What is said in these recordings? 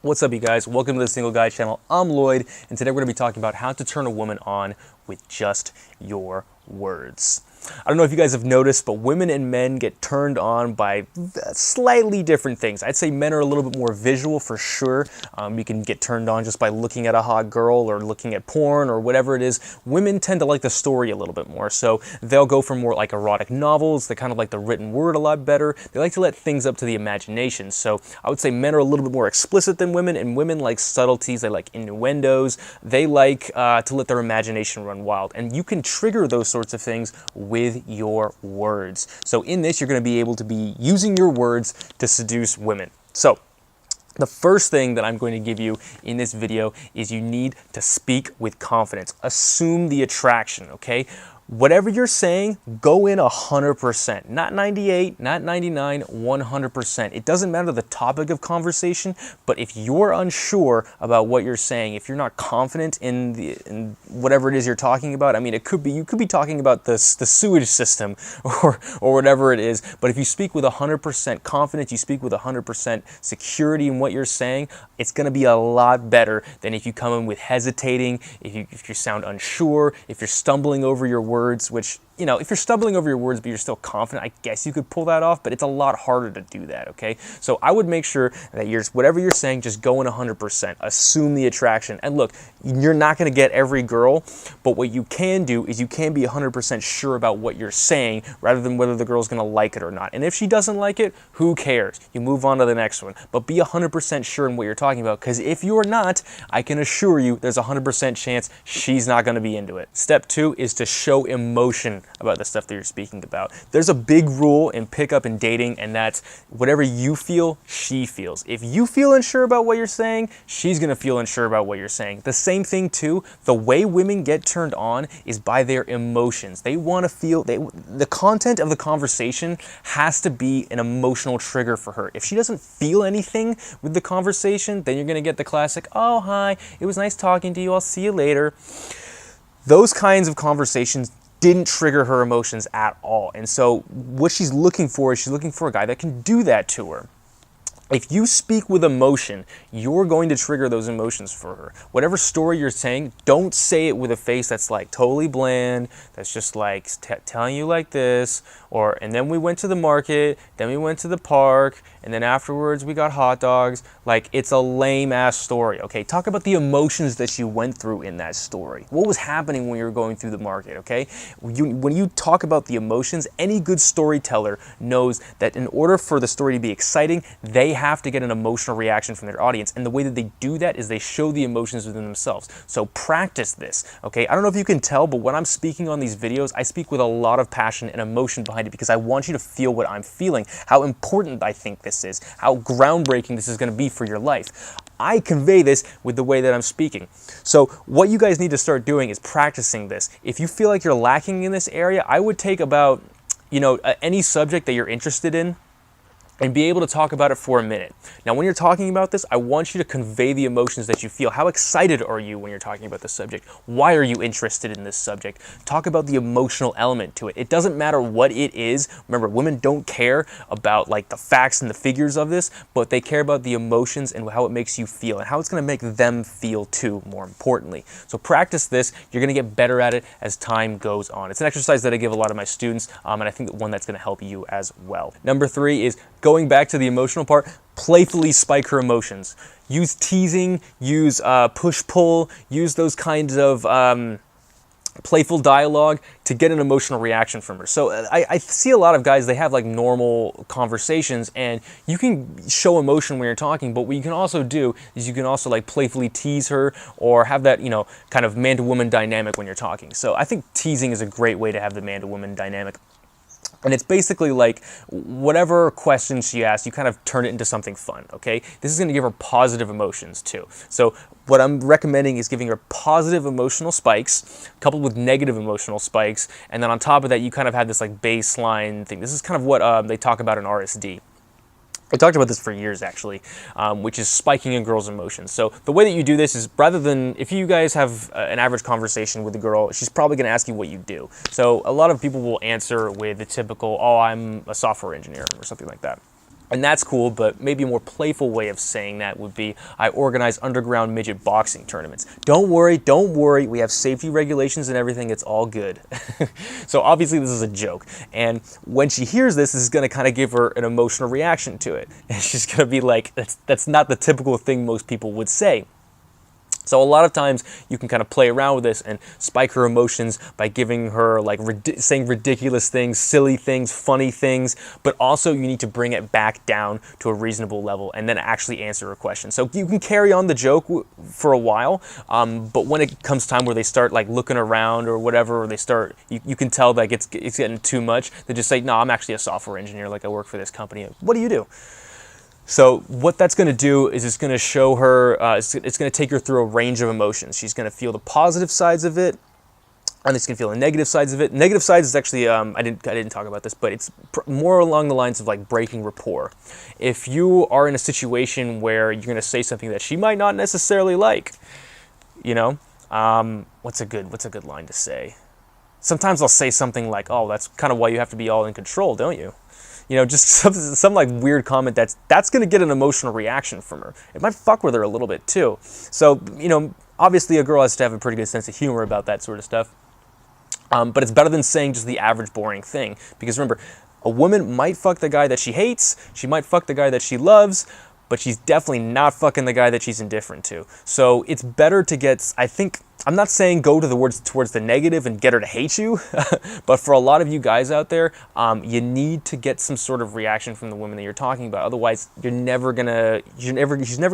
What's up, you guys? Welcome to the Single Guy channel. I'm Lloyd, and today we're going to be talking about how to turn a woman on with just your words. I don't know if you guys have noticed, but women and men get turned on by slightly different things. I'd say men are a little bit more visual for sure. You can get turned on just by looking at a hot girl or looking at porn or whatever it is. Women tend to like the story a little bit more, so they'll go for more like erotic novels. They kind of like the written word a lot better. They like to let things up to the imagination. So I would say men are a little bit more explicit than women, and women like subtleties. They like innuendos. They like to let their imagination run wild, and you can trigger those sorts of things with your words. So in this, you're going to be able to be using your words to seduce women. So the first thing that I'm going to give you in this video is you need to speak with confidence. Assume the attraction, okay? Whatever you're saying, go in 100%, not 98, not 99, 100%. It doesn't matter the topic of conversation, but if you're unsure about what you're saying, if you're not confident in whatever it is you're talking about, I mean, you could be talking about the sewage system or whatever it is, but if you speak with 100% confidence, you speak with 100% security in what you're saying, it's going to be a lot better than if you come in with hesitating, if you sound unsure, if you're stumbling over your words, which, you know, if you're stumbling over your words but you're still confident, I guess you could pull that off, but it's a lot harder to do that, okay? So I would make sure that whatever you're saying, just go in 100%. Assume the attraction. And look, you're not going to get every girl, but what you can do is you can be 100% sure about what you're saying rather than whether the girl's going to like it or not. And if she doesn't like it, who cares? You move on to the next one. But be 100% sure in what you're talking about, because if you're not, I can assure you there's a 100% chance she's not going to be into it. Step 2 is to show emotion about the stuff that you're speaking about. There's a big rule in pickup and dating, and that's whatever you feel, she feels. If you feel unsure about what you're saying, she's gonna feel unsure about what you're saying. The same thing too, the way women get turned on is by their emotions. They want to feel, the content of the conversation has to be an emotional trigger for her. If she doesn't feel anything with the conversation, then you're gonna get the classic, oh, hi, it was nice talking to you, I'll see you later. Those kinds of conversations didn't trigger her emotions at all. And so what she's looking for is she's looking for a guy that can do that to her. If you speak with emotion, you're going to trigger those emotions for her. Whatever story you're saying, don't say it with a face that's like totally bland, that's just like telling you like this, or, and then we went to the market, then we went to the park, and then afterwards we got hot dogs. Like, it's a lame ass story, okay? Talk about the emotions that you went through in that story. What was happening when you were going through the market, okay? When you talk about the emotions, any good storyteller knows that in order for the story to be exciting, they have to get an emotional reaction from their audience, and the way that they do that is they show the emotions within themselves. So practice this, okay? I don't know if you can tell, but when I'm speaking on these videos, I speak with a lot of passion and emotion behind it because I want you to feel what I'm feeling, how important I think this is, how groundbreaking this is going to be for your life. I convey this with the way that I'm speaking. So what you guys need to start doing is practicing this. If you feel like you're lacking in this area, I would take about, any subject that you're interested in, and be able to talk about it for a minute. Now, when you're talking about this, I want you to convey the emotions that you feel. How excited are you when you're talking about the subject? Why are you interested in this subject? Talk about the emotional element to it. It doesn't matter what it is. Remember, women don't care about like the facts and the figures of this, but they care about the emotions and how it makes you feel and how it's gonna make them feel too, more importantly. So practice this. You're gonna get better at it as time goes on. It's an exercise that I give a lot of my students, and I think one that's gonna help you as well. Number 3 is going back to the emotional part, playfully spike her emotions. Use teasing, use push-pull, use those kinds of playful dialogue to get an emotional reaction from her. So I see a lot of guys, they have like normal conversations, and you can show emotion when you're talking, but what you can also do is you can also like playfully tease her or have that, kind of man-to-woman dynamic when you're talking. So I think teasing is a great way to have the man-to-woman dynamic. And it's basically like whatever question she asks, you kind of turn it into something fun, okay? This is going to give her positive emotions too. So what I'm recommending is giving her positive emotional spikes coupled with negative emotional spikes. And then on top of that, you kind of have this like baseline thing. This is kind of what they talk about in RSD. I talked about this for years, actually, which is spiking a girl's emotions. So the way that you do this is, rather than, if you guys have an average conversation with a girl, she's probably going to ask you what you do. So a lot of people will answer with the typical, oh, I'm a software engineer, or something like that. And that's cool, but maybe a more playful way of saying that would be, I organize underground midget boxing tournaments. Don't worry, we have safety regulations and everything, it's all good. So obviously this is a joke, and when she hears this, this is gonna kind of give her an emotional reaction to it. And she's gonna be like, that's not the typical thing most people would say. So a lot of times you can kind of play around with this and spike her emotions by giving her like saying ridiculous things, silly things, funny things, but also you need to bring it back down to a reasonable level and then actually answer her question. So you can carry on the joke for a while, but when it comes time where they start like looking around or whatever, or they start, you can tell like it's getting too much, they just say, no, I'm actually a software engineer, like I work for this company. What do you do? So what that's going to do is it's going to show her, it's going to take her through a range of emotions. She's going to feel the positive sides of it, and it's going to feel the negative sides of it. Negative sides is actually, I didn't talk about this, but it's more along the lines of like breaking rapport. If you are in a situation where you're going to say something that she might not necessarily like, you know, what's a good line to say? Sometimes I'll say something like, oh, that's kind of why you have to be all in control, don't you? You know, just some like weird comment that's going to get an emotional reaction from her. It might fuck with her a little bit too. So, you know, obviously a girl has to have a pretty good sense of humor about that sort of stuff. But it's better than saying just the average boring thing. Because remember, a woman might fuck the guy that she hates, she might fuck the guy that she loves, but she's definitely not fucking the guy that she's indifferent to. So it's better to get, I think, I'm not saying go to the words towards the negative and get her to hate you, but for a lot of you guys out there, you need to get some sort of reaction from the women that you're talking about. Otherwise, she's never gonna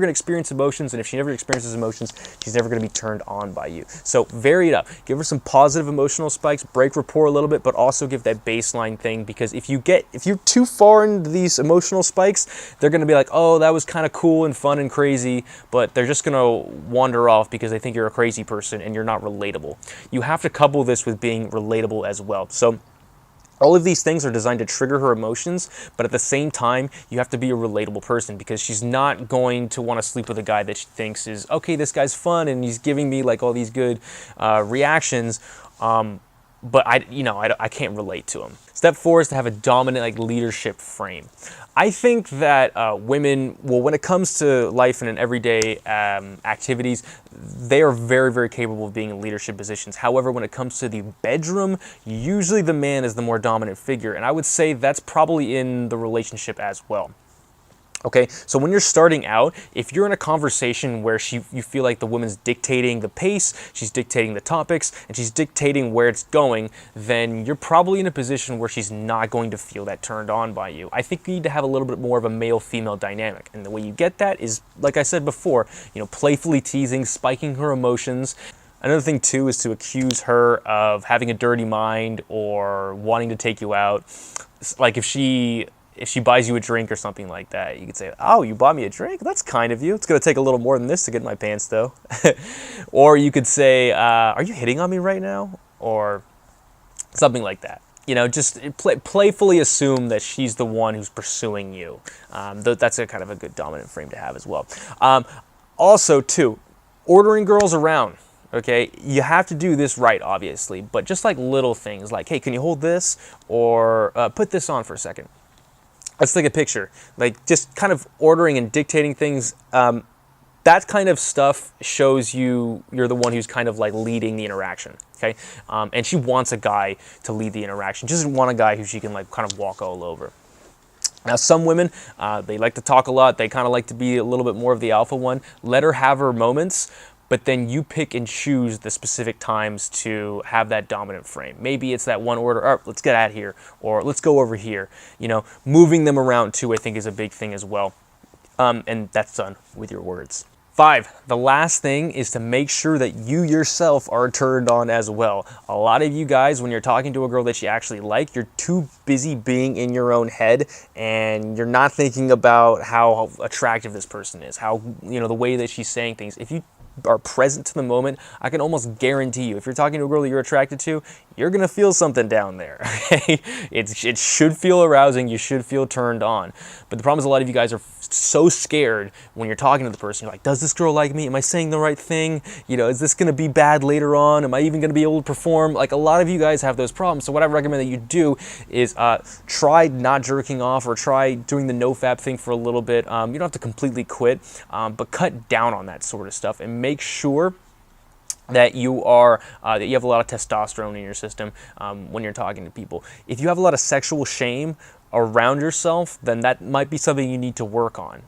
experience emotions, and if she never experiences emotions, she's never gonna be turned on by you. So vary it up. Give her some positive emotional spikes, break rapport a little bit, but also give that baseline thing, because if you're too far into these emotional spikes, they're gonna be like, oh, that was kind of cool and fun and crazy, but they're just gonna wander off because they think you're a crazy person and you're not relatable. You have to couple this with being relatable as well. So all of these things are designed to trigger her emotions, but at the same time, you have to be a relatable person, because she's not going to want to sleep with a guy that she thinks is, okay, this guy's fun and he's giving me like all these good reactions, but I can't relate to him. Step 4 is to have a dominant like leadership frame. I think that women, well, when it comes to life and in everyday activities, they are very, very capable of being in leadership positions. However, when it comes to the bedroom, usually the man is the more dominant figure. And I would say that's probably in the relationship as well. Okay, so when you're starting out, if you're in a conversation where you feel like the woman's dictating the pace, she's dictating the topics, and she's dictating where it's going, then you're probably in a position where she's not going to feel that turned on by you. I think you need to have a little bit more of a male-female dynamic, and the way you get that is, like I said before, playfully teasing, spiking her emotions. Another thing too is to accuse her of having a dirty mind or wanting to take you out. Like if she buys you a drink or something like that, you could say, oh, you bought me a drink? That's kind of you. It's going to take a little more than this to get in my pants, though. Or you could say, are you hitting on me right now? Or something like that. Just playfully assume that she's the one who's pursuing you. That's a kind of a good dominant frame to have as well. Also, too, ordering girls around. Okay, you have to do this right, obviously, but just like little things like, hey, can you hold this? Or put this on for a second. Let's take a picture. Like just kind of ordering and dictating things. That kind of stuff shows you're the one who's kind of like leading the interaction. Okay, and she wants a guy to lead the interaction. She doesn't want a guy who she can like kind of walk all over. Now, some women, they like to talk a lot. They kind of like to be a little bit more of the alpha one. Let her have her moments, but then you pick and choose the specific times to have that dominant frame. Maybe it's that one order, oh, let's get out here, or let's go over here. Moving them around too, I think, is a big thing as well. And that's done with your words. 5, the last thing is to make sure that you yourself are turned on as well. A lot of you guys, when you're talking to a girl that you actually like, you're too busy being in your own head and you're not thinking about how attractive this person is, how, the way that she's saying things. If you are present to the moment, I can almost guarantee you, if you're talking to a girl that you're attracted to, you're gonna feel something down there. Okay? It should feel arousing, you should feel turned on. But the problem is a lot of you guys are so scared when you're talking to the person. You're like, does this girl like me? Am I saying the right thing? You know, is this gonna be bad later on? Am I even gonna be able to perform? Like, a lot of you guys have those problems. So what I recommend that you do is try not jerking off, or try doing the nofap thing for a little bit. You don't have to completely quit, but cut down on that sort of stuff, and make sure that you have a lot of testosterone in your system when you're talking to people. If you have a lot of sexual shame around yourself, then that might be something you need to work on.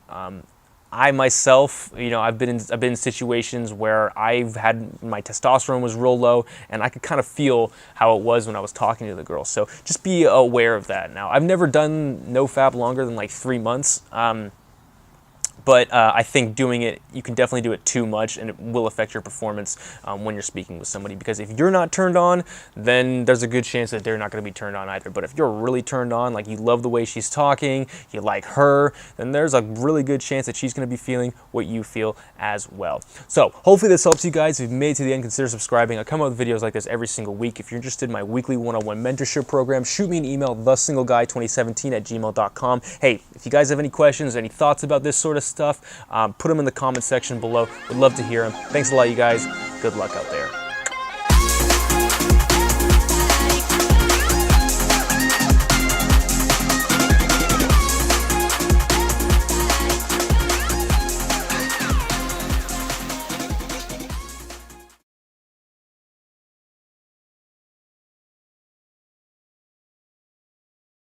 I myself, you know, I've been in situations where I've had my testosterone was real low, and I could kind of feel how it was when I was talking to the girl. So just be aware of that. Now, I've never done nofap longer than like 3 months. But I think doing it, you can definitely do it too much, and it will affect your performance when you're speaking with somebody. Because if you're not turned on, then there's a good chance that they're not going to be turned on either. But if you're really turned on, like you love the way she's talking, you like her, then there's a really good chance that she's going to be feeling what you feel as well. So hopefully this helps you guys. If you've made it to the end, consider subscribing. I come out with videos like this every single week. If you're interested in my weekly one-on-one mentorship program, shoot me an email, thesingleguy2017@gmail.com. Hey, if you guys have any questions, any thoughts about this sort of stuff, put them in the comment section below. Would love to hear them. Thanks a lot, you guys. Good luck out there.